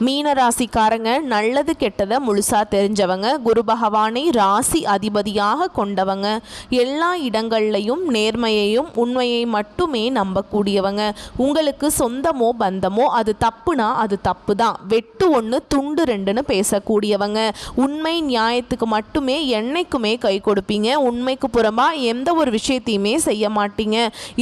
மீனராசிக்காரங்க நல்லது கெட்டதை முழுசா தெரிஞ்சவங்க, குரு பகவானை ராசி அதிபதியாக கொண்டவங்க, எல்லா இடங்கள்லையும் நேர்மையையும் உண்மையை மட்டுமே நம்பக்கூடியவங்க. உங்களுக்கு சொந்தமோ பந்தமோ அது தப்புனா அது தப்பு தான், வெட்டு ஒன்று துண்டு ரெண்டுன்னு பேசக்கூடியவங்க. உண்மை நியாயத்துக்கு மட்டுமே என்னைக்குமே கை கொடுப்பீங்க. உண்மைக்கு புறம்பா எந்த ஒரு விஷயத்தையுமே செய்ய மாட்டீங்க.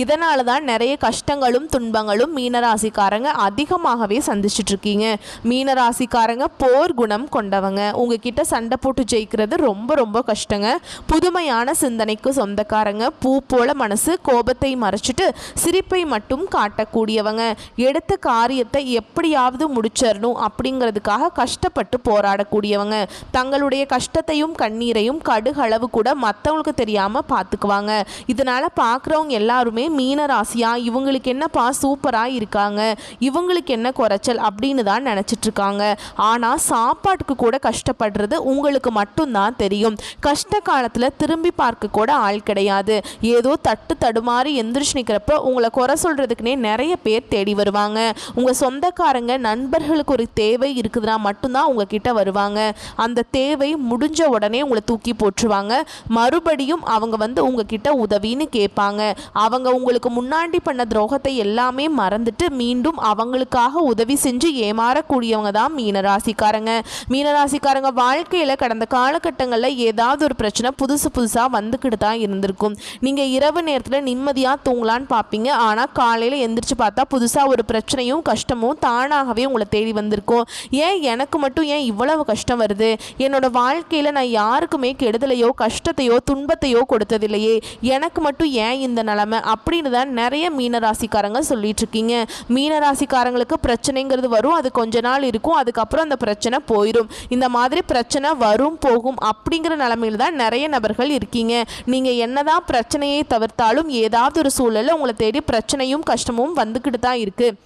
இதனால தான் நிறைய கஷ்டங்களும் துன்பங்களும் மீனராசிக்காரங்க அதிகமாகவே சந்திச்சுட்டு இருக்கீங்க. மீனராசிக்காரங்க போர் குணம் கொண்டவங்க. உங்ககிட்ட சண்டை போட்டு ஜெயிக்கிறது ரொம்ப ரொம்ப கஷ்டங்க. புதுமையான சிந்தனைக்கு சொந்தக்காரங்க. பூ போல மனசு, கோபத்தை மறைச்சிட்டு சிரிப்பை மட்டும் காட்டக்கூடியவங்க. எடுத்த காரியத்தை எப்படியாவது முடிச்சிடணும் அப்படிங்கிறதுக்காக கஷ்டப்பட்டு போராடக்கூடியவங்க. தங்களுடைய கஷ்டத்தையும் கண்ணீரையும் கடுகளவு கூட மற்றவங்களுக்கு தெரியாமல் பார்த்துக்குவாங்க. இதனால் பார்க்குறவங்க எல்லாருமே மீனராசியா இவங்களுக்கு என்னப்பா சூப்பராக இருக்காங்க, இவங்களுக்கு என்ன குறைச்சல் அப்படின்னு தான் நினச்சிட்டு இருக்காங்க. ஆனால் சாப்பாட்டுக்கு கூட கஷ்டப்படுறது உங்களுக்கு மட்டும்தான் தெரியும். கஷ்ட காலத்தில் திரும்பி பார்க்க கூட ஆள் கிடையாது. ஏதோ தட்டு தடுமாறி எந்திரிச்சு நிற்கிறப்ப உங்களை குறை சொல்கிறதுக்குனே நிறைய பேர் தேடி வருவாங்க. உங்கள் சொந்தக்காரங்க நண்பர்களுக்கு ஒரு தேவை இருக்குதுன்னா மட்டும்தான் உங்ககிட்ட வருவாங்க. அந்த தேவை முடிஞ்ச உடனே உங்களை தூக்கி போட்டுருவாங்க. மறுபடியும் அவங்க வந்து உங்ககிட்ட உதவின்னு கேட்பாங்க. அவங்க உங்களுக்கு முன்னாடி பண்ண துரோகத்தை எல்லாமே மறந்துட்டு மீண்டும் அவங்களுக்காக உதவி செஞ்சு ஏமாறக்கூடியவங்க தான் மீனராசிக்காரங்க. மீனராசிக்காரங்க வாழ்க்கையில் கடந்த காலகட்டங்களில் ஏதாவது ஒரு பிரச்சனை புதுசாக வந்துக்கிட்டு தான் இருந்திருக்கும். நீங்கள் இரவு நேரத்தில் நிம்மதியாக தூங்கலான்னு பார்ப்பீங்க. ஆனால் காலையில் எந்திரிச்சு பார்த்தா புதுசாக ஒரு பிரச்சனையும் கஷ்டமும் தானாகவே உங்களை தேடி வந்திருக்கும். ஏன் எனக்கு மட்டும் ஏன் இவ்வளவு கஷ்டம் வருது? என்னோட வாழ்க்கையில் நான் யாருக்குமே கெடுதலையோ கஷ்டத்தையோ துன்பத்தையோ கொடுத்ததில்லையே, எனக்கு மட்டும் ஏன் இந்த நிலைமை அப்படின்னு தான் நிறைய மீனராசிக்காரங்க சொல்லிட்டு இருக்கீங்க. மீனராசிக்காரங்களுக்கு பிரச்சனைங்கிறது வரும், அது கொஞ்ச நாள் இருக்கும், அதுக்கப்புறம் அந்த பிரச்சனை போயிடும். இந்த மாதிரி பிரச்சனை வரும் போகும் அப்படிங்கிற நிலைமையில் தான் நிறைய நபர்கள் இருக்கீங்க. நீங்கள் என்னதான் பிரச்சனையை தவிர்த்தாலும் ஏதாவது ஒரு சூழலில் உங்களை தேடி பிரச்சனையும் கஷ்டமும் வந்துக்கிட்டு தான் இருக்குது.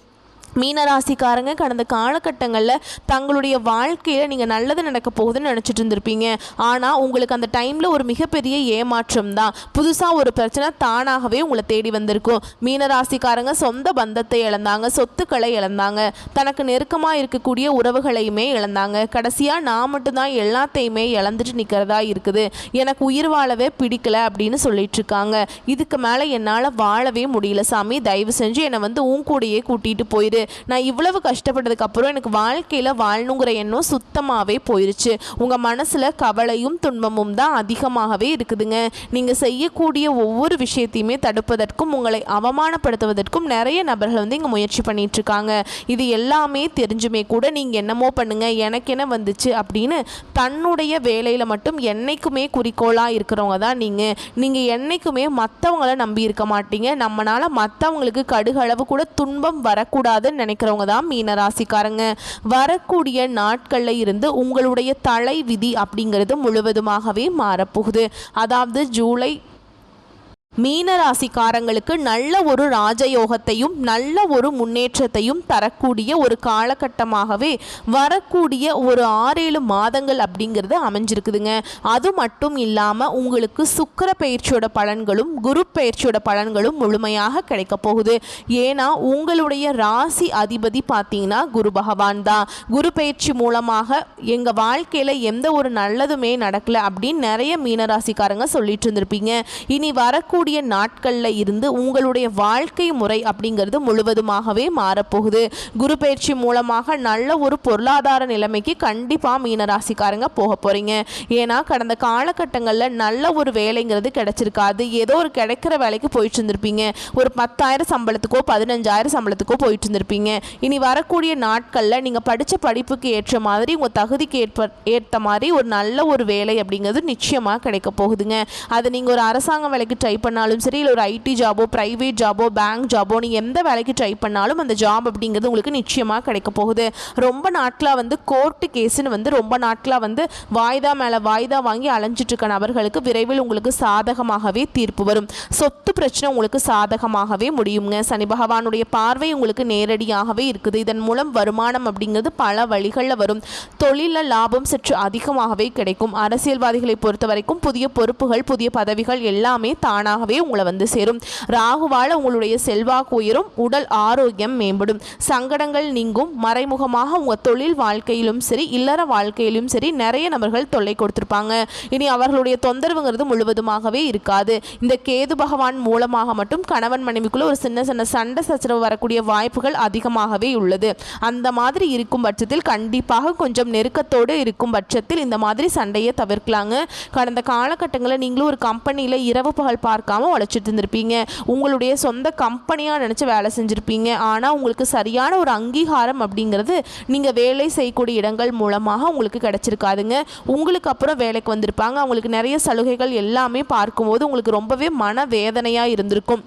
மீனராசிக்காரங்க கடந்த காலகட்டங்களில் தங்களுடைய வாழ்க்கையில் நீங்கள் நல்லது நடக்க போகுதுன்னு நினச்சிட்டு இருந்திருப்பீங்க. ஆனால் உங்களுக்கு அந்த டைமில் ஒரு மிகப்பெரிய ஏமாற்றம் தான். புதுசாக ஒரு பிரச்சனை தானாகவே உங்களை தேடி வந்திருக்கும். மீனராசிக்காரங்க சொந்த பந்தத்தை இழந்தாங்க, சொத்துக்களை இழந்தாங்க, தனக்கு நெருக்கமாக இருக்கக்கூடிய உறவுகளையுமே இழந்தாங்க. கடைசியாக நான் மட்டும்தான் எல்லாத்தையுமே இழந்துட்டு நிற்கிறதா இருக்குது, எனக்கு உயிர் வாழவே பிடிக்கல அப்படின்னு சொல்லிட்டு இருக்காங்க. இதுக்கு மேலே என்னால் வாழவே முடியல சாமி, தயவு செஞ்சு என்னை வந்து உன் கூடையே கூட்டிகிட்டு போயிடு. நான் இவ்வளவு கஷ்டப்பட்டதுக்கு அப்புறம் எனக்கு வாழ்க்கையில் வாழணுங்கிற எண்ணம் சுத்தமாகவே போயிடுச்சு. உங்கள் மனசில் கவலையும் துன்பமும் தான் அதிகமாகவே இருக்குதுங்க. நீங்கள் செய்யக்கூடிய ஒவ்வொரு விஷயத்தையுமே தடுப்பதற்கும் உங்களை அவமானப்படுத்துவதற்கும் நிறைய நபர்கள் வந்து இங்கே முயற்சி பண்ணிட்டு இருக்காங்க. இது எல்லாமே தெரிஞ்சுமே கூட நீங்கள் என்னமோ பண்ணுங்க, எனக்கு என்ன வந்துச்சு அப்படின்னு தன்னுடைய வேலையில் மட்டும் என்னைக்குமே குறிக்கோளாக இருக்கிறவங்க தான் நீங்கள் என்னைக்குமே மற்றவங்கள நம்பி இருக்க மாட்டீங்க. நம்மளால் மற்றவங்களுக்கு கடுகளவு கூட துன்பம் வரக்கூடாது நினைக்கிறவங்க தான் மீனராசிக்காரங்க. வரக்கூடிய நாட்களில் இருந்து உங்களுடைய தலை விதி அப்படிங்கிறது முழுவதுமாகவே மாறப்போகுது. அதாவது ஜூலை மீனராசிக்காரங்களுக்கு நல்ல ஒரு ராஜயோகத்தையும் நல்ல ஒரு முன்னேற்றத்தையும் தரக்கூடிய ஒரு காலகட்டமாகவே வரக்கூடிய ஒரு 6-7 மாதங்கள் அப்படிங்கிறது அமைஞ்சிருக்குதுங்க. அது மட்டும் இல்லாமல் உங்களுக்கு சுக்கிர பயிற்சியோட பலன்களும் குரு பயிற்சியோட பலன்களும் முழுமையாக கிடைக்க போகுது. ஏன்னா உங்களுடைய ராசி அதிபதி பார்த்தீங்கன்னா குரு பகவான் தான். குரு பயிற்சி மூலமாக எங்கள் வாழ்க்கையில் எந்த ஒரு நல்லதுமே நடக்கலை அப்படின்னு நிறைய மீனராசிக்காரங்க சொல்லிட்டு இருந்திருப்பீங்க. இனி வரக்கூடிய நாட்களில் இருந்து உங்களுடைய வாழ்க்கை முறை அப்படிங்கிறது முழுவதுமாகவே மாறப்போகுது. குரு பயிற்சி மூலமாக நல்ல ஒரு பொருளாதார நிலைமைக்கு கண்டிப்பாக மீனராசிக்காரங்க போக போகிறீங்க. ஏன்னா கடந்த காலகட்டங்களில் நல்ல ஒரு வேலைங்கிறது கிடைச்சிருக்காது. ஏதோ ஒரு கிடைக்கிற வேலைக்கு போயிட்டு இருந்திருப்பீங்க. ஒரு 10,000 சம்பளத்துக்கோ 15,000 சம்பளத்துக்கோ போயிட்டு இருந்திருப்பீங்க. இனி வரக்கூடிய நாட்களில் நீங்கள் படித்த படிப்புக்கு ஏற்ற மாதிரி உங்கள் தகுதிக்கு ஏற்ற மாதிரி ஒரு நல்ல ஒரு வேலை அப்படிங்கிறது நிச்சயமாக கிடைக்க போகுதுங்க. அது நீங்கள் ஒரு அரசாங்க வேலைக்கு ட்ரை பண்ணாலும் சரி, இல்லை ஒரு ஐடி ஜாபோ பிரைவேட் ஜாபோ பேங்க் ஜாபோ நீங்கள் எந்த வேலைக்கு ட்ரை பண்ணாலும் அந்த ஜாப் அப்படிங்கிறது உங்களுக்கு நிச்சயமாக கிடைக்க போகுது. ரொம்ப நாட்களாக வந்து கோர்ட்டு கேஸுன்னு வந்து ரொம்ப நாட்களாக வந்து வாய்தா மேலே வாய்தா வாங்கி அலைஞ்சிட்டு இருக்க நபர்களுக்கு விரைவில் உங்களுக்கு சாதகமாகவே தீர்ப்பு வரும். சொத்து பிரச்சனை உங்களுக்கு சாதகமாகவே முடியுங்க. சனி பகவானுடைய பார்வை உங்களுக்கு நேரடியாகவே இருக்குது. இதன் மூலம் வருமானம் அப்படிங்கிறது பல வழிகளில் வரும். தொழிலில் லாபம் சற்று அதிகமாகவே கிடைக்கும். அரசியல்வாதிகளை பொறுத்த வரைக்கும் புதிய பொறுப்புகள் புதிய பதவிகள் எல்லாமே தானாகவே முழுவதுமாகவே உங்களை வந்து சேரும். ராகுவால் உங்களுடைய செல்வாக்கு உயரும், உடல் ஆரோக்கியம் மேம்படும், சங்கடங்கள் நீங்கும். மறைமுகமாக உங்கள் தொழில் வாழ்க்கையிலும் சரி இல்லற வாழ்க்கையிலும் சரி நிறைய நபர்கள் தொல்லை கொடுத்திருப்பாங்க. இனி அவர்களுடைய தொந்தரவுங்கிறது முழுவதுமாகவே இருக்காது. இந்த கேது பகவான் மூலமாக மட்டும் கணவன் மனைவிக்குள்ள ஒரு சின்ன சின்ன சண்டை சச்சரவு வரக்கூடிய வாய்ப்புகள் அதிகமாகவே உள்ளது. அந்த மாதிரி இருக்கும் பட்சத்தில் கண்டிப்பாக கொஞ்சம் நெருக்கத்தோடு இருக்கும் பட்சத்தில் இந்த மாதிரி சண்டையை தவிர்க்கலாங்க. கடந்த காலகட்டங்களில் நீங்களும் ஒரு கம்பெனியில் இரவு பகல் பார்க்காம உழைச்சிட்டு இருந்திருப்பீங்க. உங்களுடைய சொந்த கம்பெனியாக நினச்சி வேலை செஞ்சுருப்பீங்க. ஆனால் உங்களுக்கு சரியான ஒரு அங்கீகாரம் அப்படிங்கிறது நீங்கள் வேலை செய்யக்கூடிய இடங்கள் மூலமாக உங்களுக்கு கிடைச்சிருக்காதுங்க. உங்களுக்கு அப்புறம் வேலைக்கு வந்திருப்பாங்க. அவங்களுக்கு நிறைய சலுகைகள் எல்லாமே பார்க்கும்போது உங்களுக்கு ரொம்பவே மனவேதனையாக இருந்திருக்கும்.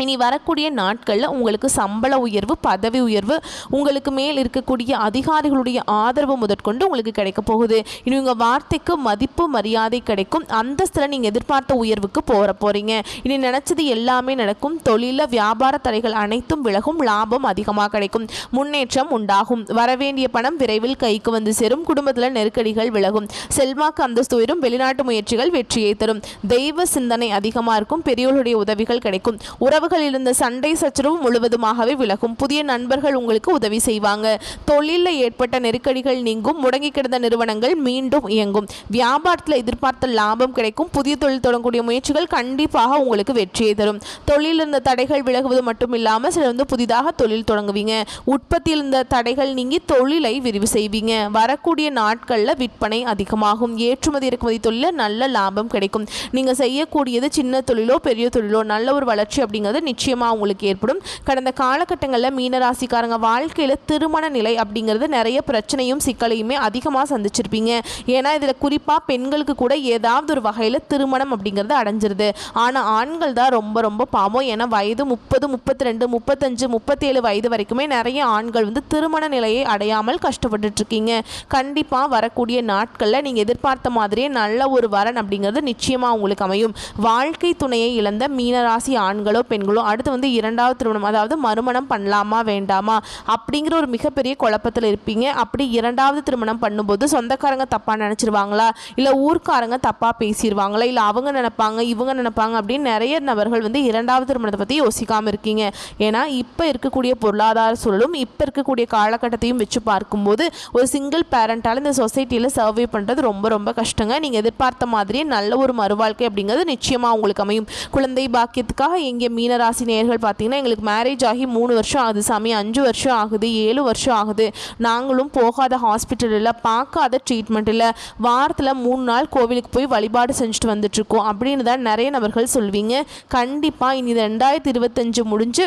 இனி வரக்கூடிய நாட்களில் உங்களுக்கு சம்பள உயர்வு, பதவி உயர்வு, உங்களுக்கு மேல் இருக்கக்கூடிய அதிகாரிகளுடைய ஆதரவு முதற்கொண்டு உங்களுக்கு கிடைக்க போகுது. இனி உங்கள் வார்த்தைக்கு மதிப்பு மரியாதை கிடைக்கும். அந்தஸ்தில் நீங்கள் எதிர்பார்த்த உயர்வுக்கு போகிறீங்க. இனி நினச்சது எல்லாமே நடக்கும். தொழிலில் வியாபார தடைகள் அனைத்தும் விலகும். லாபம் அதிகமாக கிடைக்கும். முன்னேற்றம் உண்டாகும். வரவேண்டிய பணம் விரைவில் கைக்கு வந்து சேரும். குடும்பத்தில் நெருக்கடிகள் விலகும். செல்வாக்கு அந்தஸ்து உயரும். வெளிநாட்டு முயற்சிகள் வெற்றியை தரும். தெய்வ சிந்தனை அதிகமாக இருக்கும். பெரியோர்களுடைய உதவிகள் கிடைக்கும். உறவு இருந்த சண்டை சச்சரவு முழுவதுமாகவே விலகும். புதிய நண்பர்கள் உங்களுக்கு உதவி செய்வாங்க. தொழிலில் ஏற்பட்ட நெருக்கடிகள் நீங்கும். முடங்கி கிடந்த நிறுவனங்கள் மீண்டும் இயங்கும். வியாபாரத்தில் எதிர்பார்த்த லாபம் கிடைக்கும். புதிய தொழில் தொடங்கக்கூடிய முயற்சிகள் கண்டிப்பாக உங்களுக்கு வெற்றியை தரும். தொழிலில் இருந்த தடைகள் விலகுவது மட்டும் இல்லாமல் சிலர் வந்து புதிதாக தொழில் தொடங்குவீங்க. உற்பத்தியில் இருந்த தடைகள் நீங்கி தொழிலை விரிவு செய்வீங்க. வரக்கூடிய நாட்களில் விற்பனை அதிகமாகும். ஏற்றுமதி இறக்குமதி தொழிலில் நல்ல லாபம் கிடைக்கும். நீங்கள் செய்யக்கூடியது சின்ன தொழிலோ பெரிய தொழிலோ நல்ல ஒரு வளர்ச்சி அப்படிங்கிறது நிச்சயமாக உங்களுக்கு ஏற்படும். கடந்த காலகட்டங்களில் மீனராசிக்காரங்க வாழ்க்கையில் திருமண நிலை அப்படிங்கிறது நிறைய பிரச்சனையும் சிக்கலையுமே அதிகமாக சந்திச்சிருப்பீங்க. ஏன்னா இதில் குறிப்பாக பெண்களுக்கு கூட ஏதாவது ஒரு வகையில் திருமணம் அப்படிங்கிறது அடைஞ்சிருது. ஆனால் ஆண்கள் தான் ரொம்ப ரொம்ப பாவம். ஏன்னா வயது 30, 32, 35, 37 வயது வரைக்குமே நிறைய ஆண்கள் வந்து திருமண நிலையை அடையாமல் கஷ்டப்பட்டுட்டு இருக்கீங்க. கண்டிப்பாக வரக்கூடிய நாட்களில் நீங்கள் எதிர்பார்த்த மாதிரியே நல்ல ஒரு வரன் அப்படிங்கிறது நிச்சயமாக உங்களுக்கு அமையும். வாழ்க்கை துணையை இழந்த மீனராசி ஆண்களோ பெண்களோ அடுத்து வந்து இரண்டாவது திருமணம், அதாவது மறுமணம் பண்ணலாமா வேண்டாமா அப்படிங்கிற ஒரு மிகப்பெரிய குழப்பத்தில் இருப்பீங்க. அப்படி இரண்டாவது திருமணம் பண்ணும்போது சொந்தக்காரங்க தப்பாக நினச்சிருவாங்களா, இல்லை ஊர்க்காரங்க தப்பாக பேசிடுவாங்களா, இல்லை அவங்க நினைப்பாங்க இவங்க நினைப்பாங்க அப்படின்னு நிறைய நபர்கள் வந்து இரண்டாவது திருமணத்தை பற்றி யோசிக்காமல் இருக்கீங்க. ஏன்னா இப்போ இருக்கக்கூடிய பொருளாதார சூழலும் இப்போ இருக்கக்கூடிய காலகட்டத்தையும் வச்சு பார்க்கும்போது ஒரு சிங்கிள் பேரண்டால் இந்த சொசைட்டியில் சர்வே பண்ணுறது ரொம்ப ரொம்ப கஷ்டங்க. நீங்கள் எதிர்பார்த்த மாதிரியே நல்ல ஒரு மறுவாழ்க்கை அப்படிங்கிறது நிச்சயமாக உங்களுக்கு அமையும். குழந்தை பாக்கியத்துக்காக எங்கே மீனராசி நேயர்கள் பார்த்தீங்கன்னா எங்களுக்கு மேரேஜ் ஆகி 3 வருஷம் ஆகுது சாமி, 5 வருஷம் ஆகுது, 7 வருஷம் ஆகுது, நாங்களும் போகாத ஹாஸ்பிட்டல் இல்லை, பார்க்காத ட்ரீட்மெண்ட் இல்லை, வாரத்தில் 3 நாள் கோவிலுக்கு போய் வழிபாடு செஞ்சுட்டு வந்துட்டுருக்கோம் அப்படின்னு தான் நிறைய நபர்கள் சொல்வீங்க. கண்டிப்பாக இனி 2025 முடிஞ்சு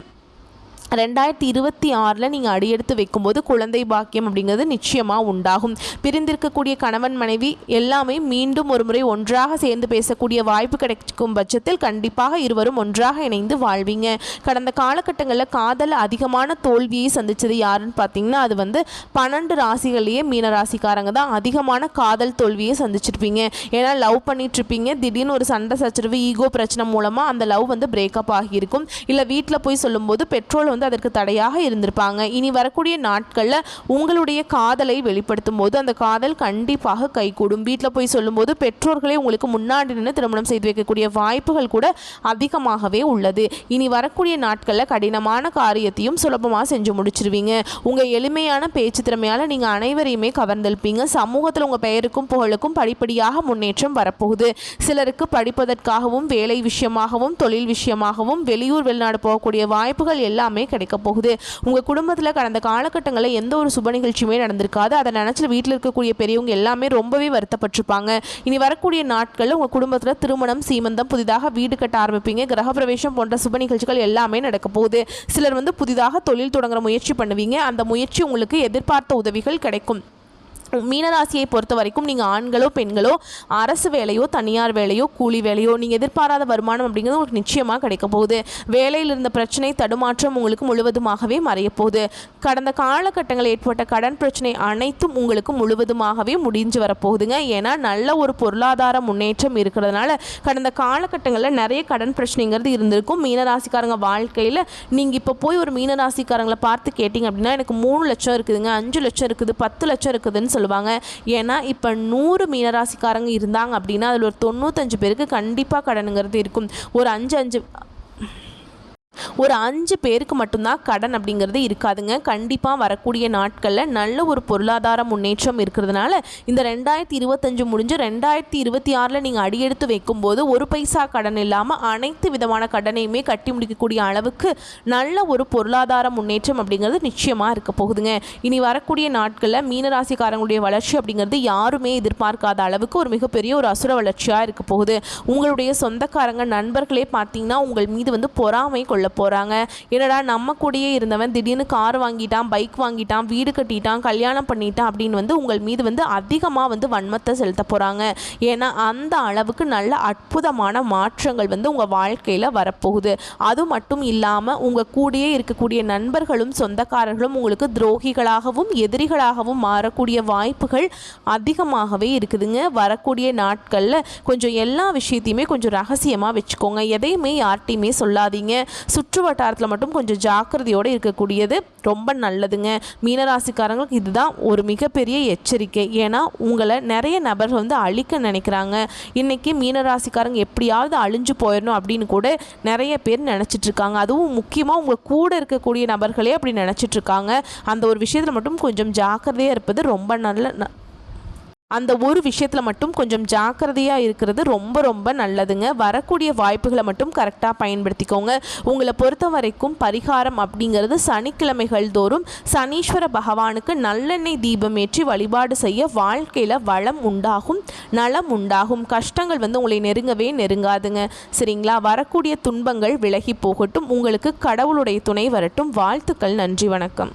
2026 நீங்கள் அடியெடுத்து வைக்கும்போது குழந்தை பாக்கியம் அப்படிங்கிறது நிச்சயமாக உண்டாகும். பிரிந்திருக்கக்கூடிய கணவன் மனைவி எல்லாமே மீண்டும் ஒரு முறை ஒன்றாக சேர்ந்து பேசக்கூடிய வாய்ப்பு கிடைக்கும் பட்சத்தில் கண்டிப்பாக இருவரும் ஒன்றாக இணைந்து வாழ்வீங்க. கடந்த காலகட்டங்களில் காதல் அதிகமான தோல்வியை சந்தித்தது யாருன்னு பார்த்தீங்கன்னா அது வந்து 12 ராசிகளையே மீனராசிக்காரங்க தான் அதிகமான காதல் தோல்வியை சந்திச்சிருப்பீங்க. ஏன்னா லவ் பண்ணிட்டுருப்பீங்க, திடீர்னு ஒரு சண்டை சச்சரவு ஈகோ பிரச்சனை மூலமாக அந்த லவ் வந்து பிரேக்கப் ஆகியிருக்கும். இல்லை வீட்டில் போய் சொல்லும்போது பெட்ரோல் வந்து அதற்கு தடையாக இருந்திருப்பாங்க. இனி வரக்கூடிய நாட்களில் உங்களுடைய காதலை வெளிப்படுத்தும் போது அந்த காதல் கண்டிப்பாக கைகூடும். வீட்டில் போய் சொல்லும்போது பெற்றோர்களே உங்களுக்கு முன்னாடி நின்று திருமணம் செய்து வைக்கக்கூடிய வாய்ப்புகள் கூட அதிகமாகவே உள்ளது. இனி வரக்கூடிய நாட்களில் கடினமான காரியத்தையும் சுலபமாக செஞ்சு முடிச்சிருவீங்க. உங்கள் எளிமையான பேச்சு திறமையால் நீங்கள் அனைவரையுமே கவர்ந்தெழுப்பீங்க. சமூகத்தில் உங்கள் பெயருக்கும் புகழுக்கும் படிப்படியாக முன்னேற்றம் வரப்போகுது. சிலருக்கு படிப்பதற்காகவும் வேலை விஷயமாகவும் தொழில் விஷயமாகவும் வெளியூர் வெளிநாடு போகக்கூடிய வாய்ப்புகள் எல்லாமே கிடைக்க போகுது. உங்கள் குடும்பத்தில் கடந்த காலகட்டங்களில் எந்த ஒரு சுப நிகழ்ச்சியுமே நடந்திருக்காது. அதை நினச்சி வீட்டில் இருக்கக்கூடிய பெரியவங்க எல்லாமே ரொம்பவே வருத்தப்பட்டிருப்பாங்க. இனி வரக்கூடிய நாட்களில் உங்கள் குடும்பத்தில் திருமணம், சீமந்தம், புதிதாக வீடு கட்ட ஆரம்பிப்பீங்க. கிரகப்பிரவேசம் போன்ற சுப நிகழ்ச்சிகள் எல்லாமே நடக்க போகுது. சிலர் வந்து புதிதாக தொழில் தொடங்குற முயற்சி பண்ணுவீங்க. அந்த முயற்சி உங்களுக்கு எதிர்பார்த்த உதவிகள் கிடைக்கும். மீனராசியை பொறுத்த வரைக்கும் நீங்கள் ஆண்களோ பெண்களோ அரசு வேலையோ தனியார் வேலையோ கூலி வேலையோ நீங்கள் எதிர்பாராத வருமானம் அப்படிங்கிறது உங்களுக்கு நிச்சயமாக கிடைக்க போகுது. வேலையில் இருந்த பிரச்சனை தடுமாற்றம் உங்களுக்கு முழுவதுமாகவே மறைய போகுது. கடந்த காலகட்டங்களில் ஏற்பட்ட கடன் பிரச்சனை அனைத்தும் உங்களுக்கு முழுவதுமாகவே முடிஞ்சு வரப்போகுதுங்க. ஏன்னா நல்ல ஒரு பொருளாதார முன்னேற்றம் இருக்கிறதுனால கடந்த காலகட்டங்களில் நிறைய கடன் பிரச்சனைங்கிறது இருந்திருக்கும். மீனராசிக்காரங்க வாழ்க்கையில் நீங்கள் இப்போ போய் ஒரு மீனராசிக்காரங்களை பார்த்து கேட்டிங்க அப்படின்னா எனக்கு 3 லட்சம் இருக்குதுங்க, 5 லட்சம் இருக்குது, 10 லட்சம் இருக்குதுன்னு சொல்லுவாங்க. ஏன்னா இப்போ 100 மீனராசிக்காரங்க இருந்தாங்க அப்படின்னா அதில் ஒரு 95 பேருக்கு கண்டிப்பாக கடனுங்கிறது இருக்கும். ஒரு 5 பேருக்கு மட்டும்தான் கடன் அப்படிங்கிறது இருக்காதுங்க. கண்டிப்பாக வரக்கூடிய நாட்களில் நல்ல ஒரு பொருளாதார முன்னேற்றம் இருக்கிறதுனால இந்த 2025 முடிஞ்சு 2026 நீங்கள் அடியெடுத்து வைக்கும்போது ஒரு பைசா கடன் இல்லாமல் அனைத்து விதமான கடனையுமே கட்டி முடிக்கக்கூடிய அளவுக்கு நல்ல ஒரு பொருளாதார முன்னேற்றம் அப்படிங்கிறது நிச்சயமாக இருக்க போகுதுங்க. இனி வரக்கூடிய நாட்களில் மீனராசிக்காரங்களுடைய வளர்ச்சி அப்படிங்கிறது யாருமே எதிர்பார்க்காத அளவுக்கு ஒரு மிகப்பெரிய ஒரு அசுர வளர்ச்சியாக இருக்க போகுது. உங்களுடைய சொந்தக்காரங்க நண்பர்களே பார்த்தீங்கன்னா உங்கள் மீது பொறாமை கொள்ள போகிறாங்க. என்னடா நம்ம கூடயே இருந்தவன் திடீர்னு கார் வாங்கிட்டான், பைக் வாங்கிட்டான், வீடு கட்டிட்டான், கல்யாணம் பண்ணிட்டான் அப்படின்னு உங்கள் மீது அதிகமாக வன்மத்தை செலுத்த போகிறாங்க. ஏன்னா அந்த அளவுக்கு நல்ல அற்புதமான மாற்றங்கள் உங்கள் வாழ்க்கையில் வரப்போகுது. அது மட்டும் இல்லாமல் உங்கள் கூடயே இருக்கக்கூடிய நண்பர்களும் சொந்தக்காரர்களும் உங்களுக்கு துரோகிகளாகவும் எதிரிகளாகவும் மாறக்கூடிய வாய்ப்புகள் அதிகமாகவே இருக்குதுங்க. வரக்கூடிய நாட்களில் கொஞ்சம் எல்லா விஷயத்தையுமே கொஞ்சம் ரகசியமாக வச்சுக்கோங்க. எதையுமே யார்கிட்டையுமே சொல்லாதீங்க. சுற்று வட்டாரத்தில் மட்டும் கொஞ்சம் ஜாக்கிரதையோடு இருக்கக்கூடியது ரொம்ப நல்லதுங்க. மீனராசிக்காரங்களுக்கு இதுதான் ஒரு மிகப்பெரிய எச்சரிக்கை. ஏன்னா உங்களை நிறைய நபர்கள் அழிக்க நினைக்கிறாங்க. இன்றைக்கி மீனராசிக்காரங்க எப்படியாவது அழிஞ்சு போயிடணும் அப்படின்னு கூட நிறைய பேர் நினச்சிட்ருக்காங்க. அதுவும் முக்கியமாக உங்கள் கூட இருக்கக்கூடிய நபர்களே அப்படி நினச்சிட்ருக்காங்க. அந்த ஒரு விஷயத்தில் மட்டும் கொஞ்சம் ஜாக்கிரதையாக இருப்பது ரொம்ப அந்த ஒரு விஷயத்தில் மட்டும் கொஞ்சம் ஜாக்கிரதையாக இருக்கிறது ரொம்ப ரொம்ப நல்லதுங்க. வரக்கூடிய வாய்ப்புகளை மட்டும் கரெக்டாக பயன்படுத்திக்கோங்க. உங்களை பொறுத்த வரைக்கும் பரிகாரம் அப்படிங்கிறது சனிக்கிழமைகள் தோறும் சனீஸ்வர பகவானுக்கு நல்லெண்ணெய் தீபம் ஏற்றி வழிபாடு செய்ய வாழ்க்கையில் வளம் உண்டாகும், நலம் உண்டாகும். கஷ்டங்கள் உங்களை நெருங்கவே நெருங்காதுங்க. சரிங்களா? வரக்கூடிய துன்பங்கள் விலகி போகட்டும். உங்களுக்கு கடவுளுடைய துணை வரட்டும். வாழ்த்துக்கள். நன்றி, வணக்கம்.